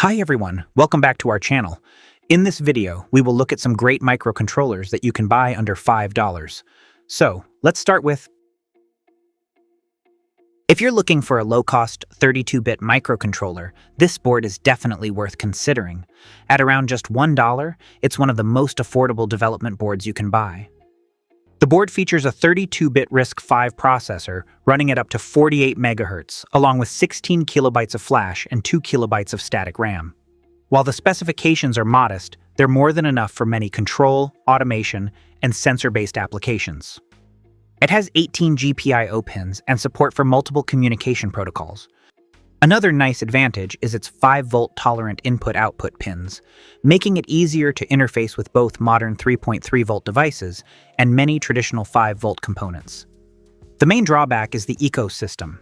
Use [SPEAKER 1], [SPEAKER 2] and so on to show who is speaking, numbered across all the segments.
[SPEAKER 1] Hi everyone, welcome back to our channel. In this video, we will look at some great microcontrollers that you can buy under $5. So, let's start with... If you're looking for a low-cost 32-bit microcontroller, this board is definitely worth considering. At around just $1, it's one of the most affordable development boards you can buy. The board features a 32-bit RISC-V processor running at up to 48 MHz, along with 16 kilobytes of flash and 2 kilobytes of static RAM. While the specifications are modest, they're more than enough for many control, automation, and sensor-based applications. It has 18 GPIO pins and support for multiple communication protocols. Another nice advantage is its 5-volt tolerant input-output pins, making it easier to interface with both modern 3.3-volt devices and many traditional 5-volt components. The main drawback is the ecosystem.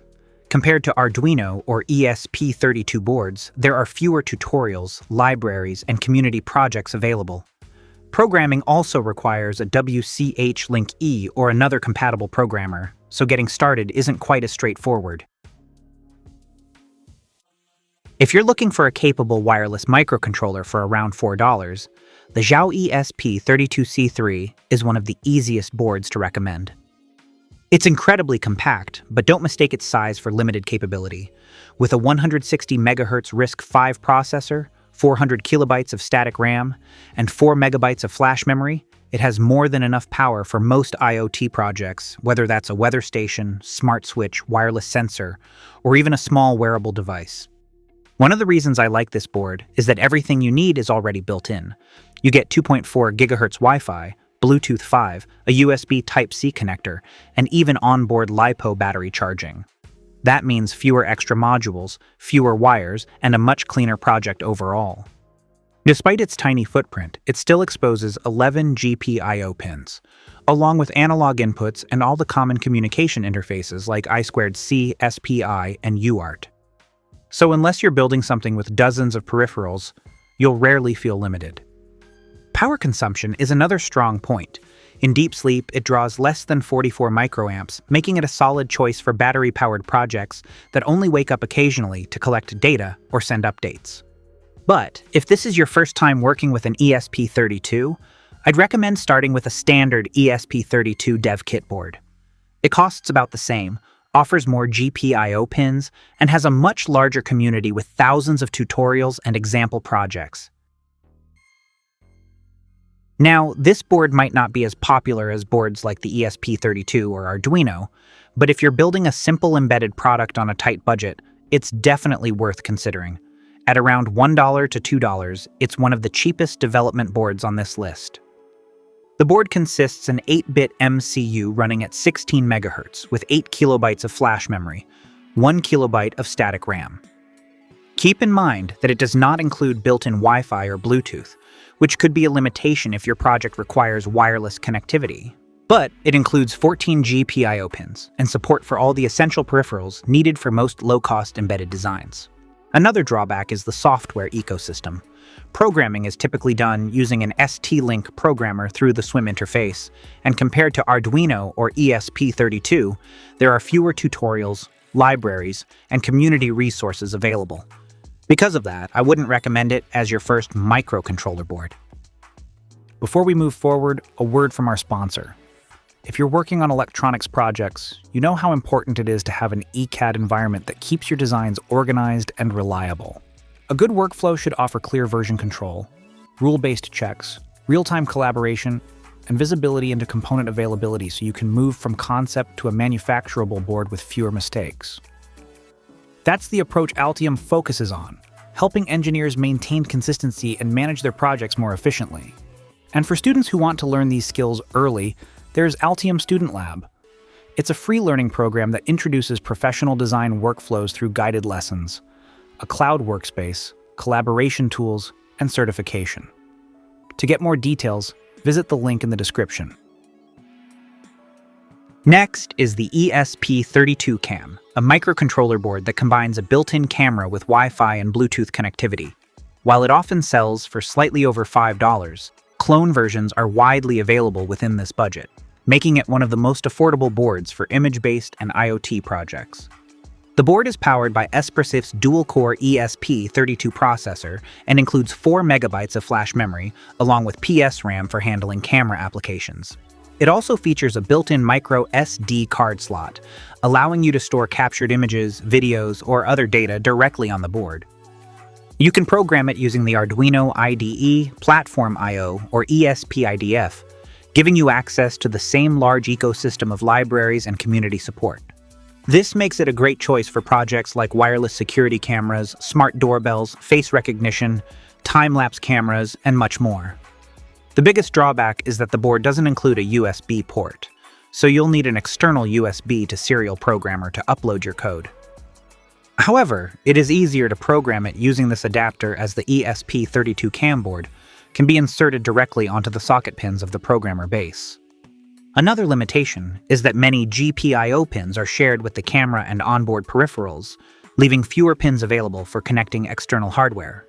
[SPEAKER 1] Compared to Arduino or ESP32 boards, there are fewer tutorials, libraries, and community projects available. Programming also requires a WCH Link E or another compatible programmer, so getting started isn't quite as straightforward. If you're looking for a capable wireless microcontroller for around $4, the Xiao ESP32-C3 is one of the easiest boards to recommend. It's incredibly compact, but don't mistake its size for limited capability. With a 160 MHz RISC-V processor, 400 kilobytes of static RAM, and 4 megabytes of flash memory, it has more than enough power for most IoT projects, whether that's a weather station, smart switch, wireless sensor, or even a small wearable device. One of the reasons I like this board is that everything you need is already built in. You get 2.4 GHz Wi-Fi, Bluetooth 5, a USB Type-C connector, and even onboard LiPo battery charging. That means fewer extra modules, fewer wires, and a much cleaner project overall. Despite its tiny footprint, it still exposes 11 GPIO pins, along with analog inputs and all the common communication interfaces like I2C, SPI, and UART. So unless you're building something with dozens of peripherals, you'll rarely feel limited. Power consumption is another strong point. In deep sleep, it draws less than 44 microamps, making it a solid choice for battery-powered projects that only wake up occasionally to collect data or send updates. But if this is your first time working with an ESP32, I'd recommend starting with a standard ESP32 dev kit board. It costs about the same, offers more GPIO pins, and has a much larger community with thousands of tutorials and example projects. Now, this board might not be as popular as boards like the ESP32 or Arduino, but if you're building a simple embedded product on a tight budget, it's definitely worth considering. At around $1 to $2, it's one of the cheapest development boards on this list. The board consists an 8-bit MCU running at 16 MHz with 8 kilobytes of flash memory, 1 kilobyte of static RAM. Keep in mind that it does not include built-in Wi-Fi or Bluetooth, which could be a limitation if your project requires wireless connectivity. But it includes 14 GPIO pins and support for all the essential peripherals needed for most low-cost embedded designs. Another drawback is the software ecosystem. Programming is typically done using an ST-Link programmer through the SWIM interface, and compared to Arduino or ESP32, there are fewer tutorials, libraries, and community resources available. Because of that, I wouldn't recommend it as your first microcontroller board. Before we move forward, a word from our sponsor. If you're working on electronics projects, you know how important it is to have an ECAD environment that keeps your designs organized and reliable. A good workflow should offer clear version control, rule-based checks, real-time collaboration, and visibility into component availability so you can move from concept to a manufacturable board with fewer mistakes. That's the approach Altium focuses on, helping engineers maintain consistency and manage their projects more efficiently. And for students who want to learn these skills early, there's Altium Student Lab. It's a free learning program that introduces professional design workflows through guided lessons, a cloud workspace, collaboration tools, and certification. To get more details, visit the link in the description. Next is the ESP32-CAM, a microcontroller board that combines a built-in camera with Wi-Fi and Bluetooth connectivity. While it often sells for slightly over $5, clone versions are widely available within this budget, making it one of the most affordable boards for image-based and IoT projects. The board is powered by Espressif's dual-core ESP32 processor and includes 4 megabytes of flash memory, along with PS RAM for handling camera applications. It also features a built-in micro SD card slot, allowing you to store captured images, videos, or other data directly on the board. You can program it using the Arduino IDE, Platform I/O, or ESP-IDF, giving you access to the same large ecosystem of libraries and community support. This makes it a great choice for projects like wireless security cameras, smart doorbells, face recognition, time-lapse cameras, and much more. The biggest drawback is that the board doesn't include a USB port, so you'll need an external USB to serial programmer to upload your code. However, it is easier to program it using this adapter, as the ESP32 CAM board can be inserted directly onto the socket pins of the programmer base. Another limitation is that many GPIO pins are shared with the camera and onboard peripherals, leaving fewer pins available for connecting external hardware.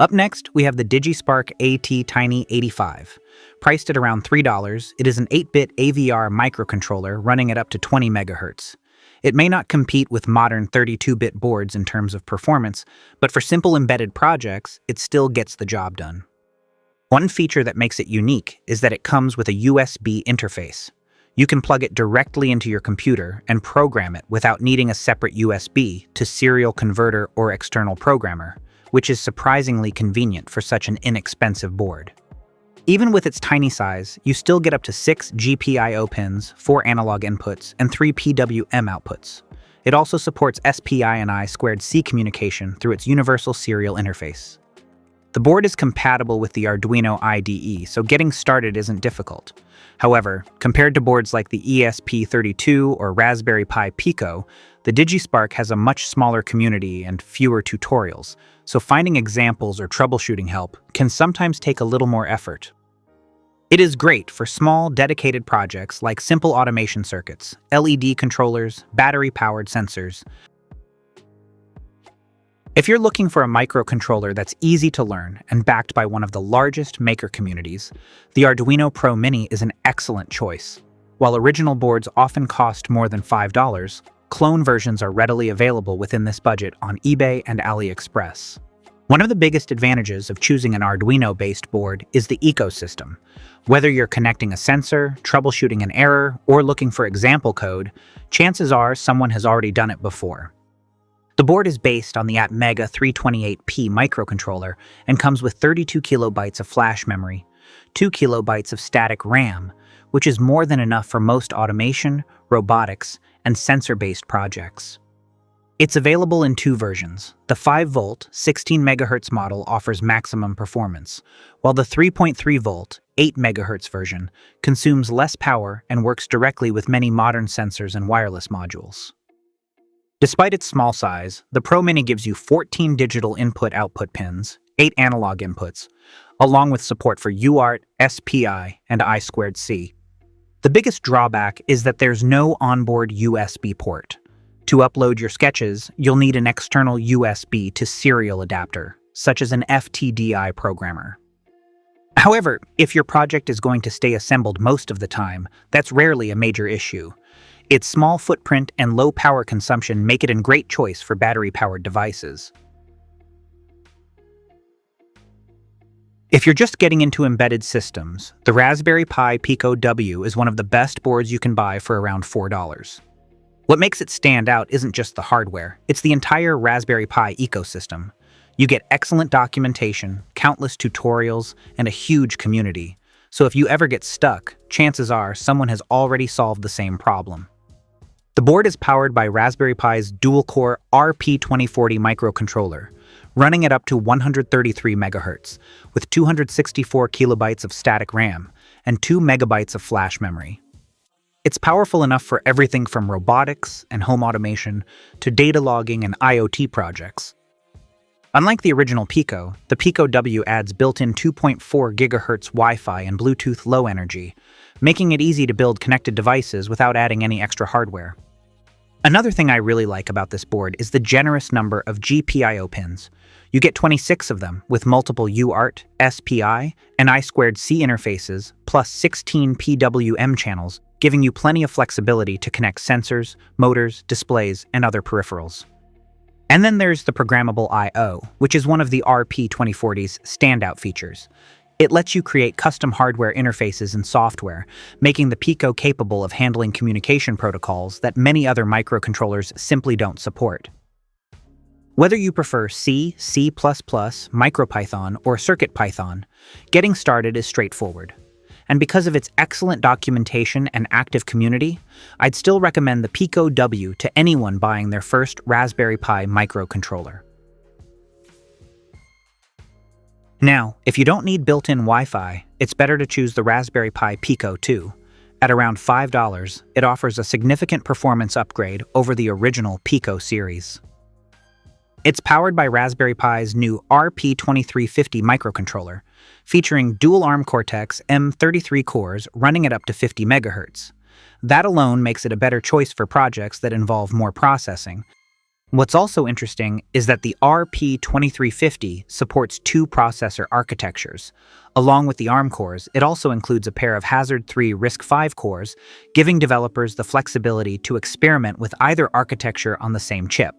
[SPEAKER 1] Up next, we have the Digispark ATtiny85. Priced at around $3, it is an 8-bit AVR microcontroller running at up to 20 MHz. It may not compete with modern 32-bit boards in terms of performance, but for simple embedded projects, it still gets the job done. One feature that makes it unique is that it comes with a USB interface. You can plug it directly into your computer and program it without needing a separate USB to serial converter or external programmer, which is surprisingly convenient for such an inexpensive board. Even with its tiny size, you still get up to 6 GPIO pins, 4 analog inputs, and 3 PWM outputs. It also supports SPI&I2C communication through its universal serial interface. The board is compatible with the Arduino IDE, so getting started isn't difficult. However, compared to boards like the ESP32 or Raspberry Pi Pico, the Digispark has a much smaller community and fewer tutorials, so finding examples or troubleshooting help can sometimes take a little more effort. It is great for small, dedicated projects like simple automation circuits, LED controllers, battery-powered sensors. If you're looking for a microcontroller that's easy to learn and backed by one of the largest maker communities, the Arduino Pro Mini is an excellent choice. While original boards often cost more than $5, clone versions are readily available within this budget on eBay and AliExpress. One of the biggest advantages of choosing an Arduino-based board is the ecosystem. Whether you're connecting a sensor, troubleshooting an error, or looking for example code, chances are someone has already done it before. The board is based on the Atmega 328P microcontroller and comes with 32 kilobytes of flash memory, 2 kilobytes of static RAM, which is more than enough for most automation, robotics, and sensor-based projects. It's available in 2 versions. The 5-volt, 16 MHz model offers maximum performance, while the 3.3-volt, 8 MHz version consumes less power and works directly with many modern sensors and wireless modules. Despite its small size, the Pro Mini gives you 14 digital input-output pins, 8 analog inputs, along with support for UART, SPI, and I2C. The biggest drawback is that there's no onboard USB port. To upload your sketches, you'll need an external USB to serial adapter, such as an FTDI programmer. However, if your project is going to stay assembled most of the time, that's rarely a major issue. Its small footprint and low power consumption make it a great choice for battery-powered devices. If you're just getting into embedded systems, the Raspberry Pi Pico W is one of the best boards you can buy for around $4. What makes it stand out isn't just the hardware, it's the entire Raspberry Pi ecosystem. You get excellent documentation, countless tutorials, and a huge community. So if you ever get stuck, chances are someone has already solved the same problem. The board is powered by Raspberry Pi's dual-core RP2040 microcontroller, running at up to 133 MHz, with 264 kilobytes of static RAM and 2 megabytes of flash memory. It's powerful enough for everything from robotics and home automation to data logging and IoT projects. Unlike the original Pico, the Pico W adds built-in 2.4 GHz Wi-Fi and Bluetooth Low Energy, making it easy to build connected devices without adding any extra hardware. Another thing I really like about this board is the generous number of GPIO pins. You get 26 of them, with multiple UART, SPI, and I2C interfaces, plus 16 PWM channels, giving you plenty of flexibility to connect sensors, motors, displays, and other peripherals. And then there's the programmable I/O, which is one of the RP2040's standout features. It lets you create custom hardware interfaces and software, making the Pico capable of handling communication protocols that many other microcontrollers simply don't support. Whether you prefer C, C++, MicroPython, or CircuitPython, getting started is straightforward. And because of its excellent documentation and active community, I'd still recommend the Pico W to anyone buying their first Raspberry Pi microcontroller. Now, if you don't need built-in Wi-Fi, it's better to choose the Raspberry Pi Pico 2. At around $5, it offers a significant performance upgrade over the original Pico series. It's powered by Raspberry Pi's new RP2350 microcontroller, featuring dual ARM Cortex-M cores running at up to 50 MHz. That alone makes it a better choice for projects that involve more processing. What's also interesting is that the RP2350 supports two processor architectures. Along with the ARM cores, it also includes a pair of Hazard3 RISC-V cores, giving developers the flexibility to experiment with either architecture on the same chip.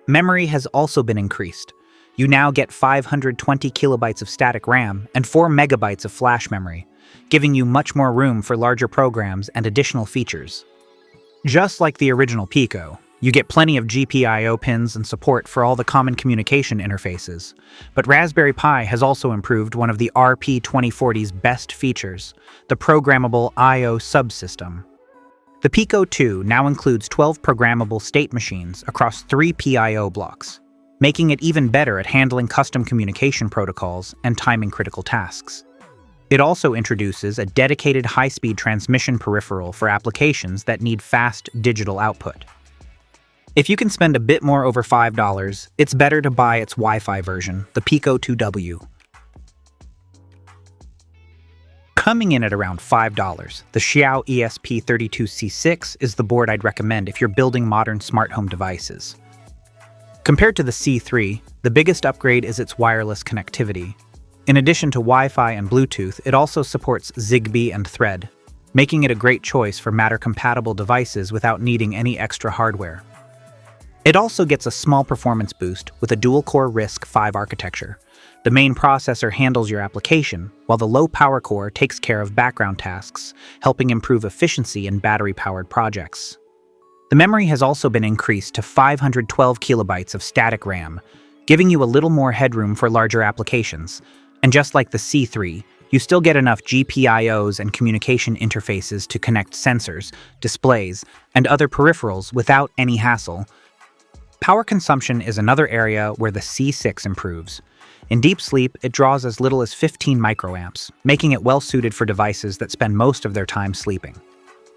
[SPEAKER 1] Memory has also been increased. You now get 520 kilobytes of static RAM and 4 megabytes of flash memory, giving you much more room for larger programs and additional features. Just like the original Pico, you get plenty of GPIO pins and support for all the common communication interfaces. But Raspberry Pi has also improved one of the RP2040's best features, the programmable I/O subsystem. The Pico 2 now includes 12 programmable state machines across 3 PIO blocks, making it even better at handling custom communication protocols and timing critical tasks. It also introduces a dedicated high-speed transmission peripheral for applications that need fast digital output. If you can spend a bit more over $5, it's better to buy its Wi-Fi version, the Pico 2W. Coming in at around $5, the Xiao ESP32-C6 is the board I'd recommend if you're building modern smart home devices. Compared to the C3, the biggest upgrade is its wireless connectivity. In addition to Wi-Fi and Bluetooth, it also supports Zigbee and Thread, making it a great choice for Matter-compatible devices without needing any extra hardware. It also gets a small performance boost with a dual-core RISC-V architecture. The main processor handles your application, while the low-power core takes care of background tasks, helping improve efficiency in battery-powered projects. The memory has also been increased to 512 kilobytes of static RAM, giving you a little more headroom for larger applications. And just like the C3, you still get enough GPIOs and communication interfaces to connect sensors, displays, and other peripherals without any hassle. Power consumption is another area where the C6 improves. In deep sleep, it draws as little as 15 microamps, making it well-suited for devices that spend most of their time sleeping.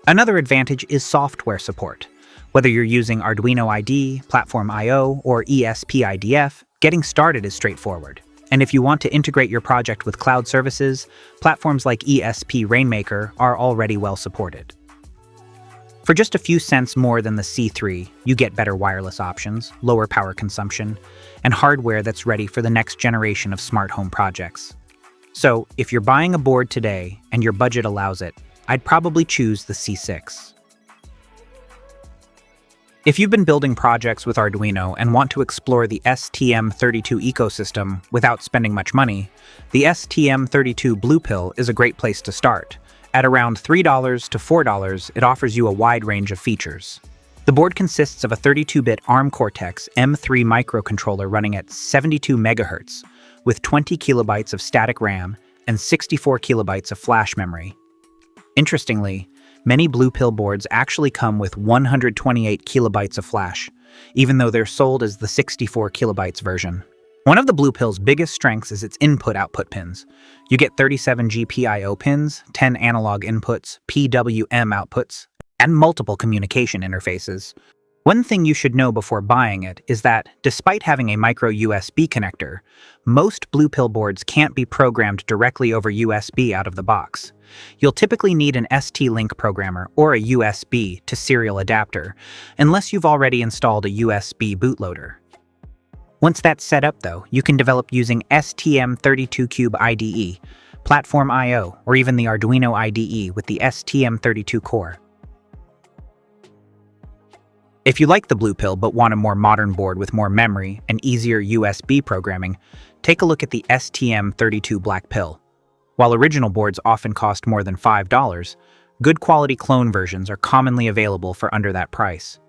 [SPEAKER 1] Another advantage is software support. Whether you're using Arduino IDE, Platform I/O, or ESP-IDF, getting started is straightforward. And if you want to integrate your project with cloud services, platforms like ESP Rainmaker are already well supported. For just a few cents more than the C3, you get better wireless options, lower power consumption, and hardware that's ready for the next generation of smart home projects. So, if you're buying a board today and your budget allows it, I'd probably choose the C6. If you've been building projects with Arduino and want to explore the STM32 ecosystem without spending much money, the STM32 Blue Pill is a great place to start. At around $3 to $4, it offers you a wide range of features. The board consists of a 32-bit ARM Cortex-M3 microcontroller running at 72 MHz, with 20 kilobytes of static RAM and 64 kilobytes of flash memory. Interestingly, many Blue Pill boards actually come with 128 kilobytes of flash, even though they're sold as the 64 kilobytes version. One of the Blue Pill's biggest strengths is its input-output pins. You get 37 GPIO pins, 10 analog inputs, PWM outputs, and multiple communication interfaces. One thing you should know before buying it is that, despite having a micro USB connector, most Blue Pill boards can't be programmed directly over USB out of the box. You'll typically need an ST-Link programmer or a USB to serial adapter, unless you've already installed a USB bootloader. Once that's set up though, you can develop using STM32 Cube IDE, Platform I/O, or even the Arduino IDE with the STM32 core. If you like the Blue Pill but want a more modern board with more memory and easier USB programming, take a look at the STM32 Black Pill. While original boards often cost more than $5, good quality clone versions are commonly available for under that price.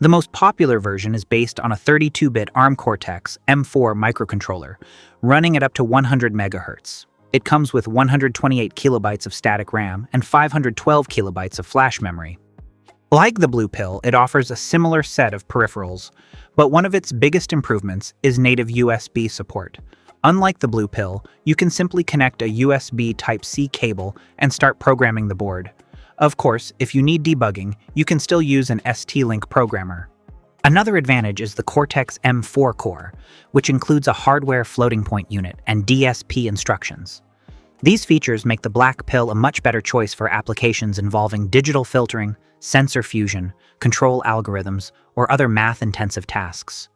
[SPEAKER 1] The most popular version is based on a 32-bit ARM Cortex-M microcontroller, running at up to 100 MHz. It comes with 128 kilobytes of static RAM and 512 kilobytes of flash memory. Like the Blue Pill, it offers a similar set of peripherals, but one of its biggest improvements is native USB support. Unlike the Blue Pill, you can simply connect a USB Type-C cable and start programming the board. Of course, if you need debugging, you can still use an ST-Link programmer. Another advantage is the Cortex-M core, which includes a hardware floating point unit and DSP instructions. These features make the Black Pill a much better choice for applications involving digital filtering, sensor fusion, control algorithms, or other math-intensive tasks.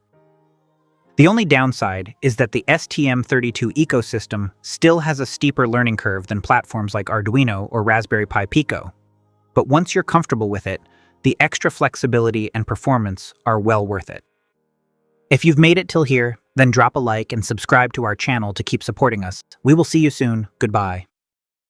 [SPEAKER 1] The only downside is that the STM32 ecosystem still has a steeper learning curve than platforms like Arduino or Raspberry Pi Pico. But once you're comfortable with it, the extra flexibility and performance are well worth it. If you've made it till here, then drop a like and subscribe to our channel to keep supporting us. We will see you soon. Goodbye.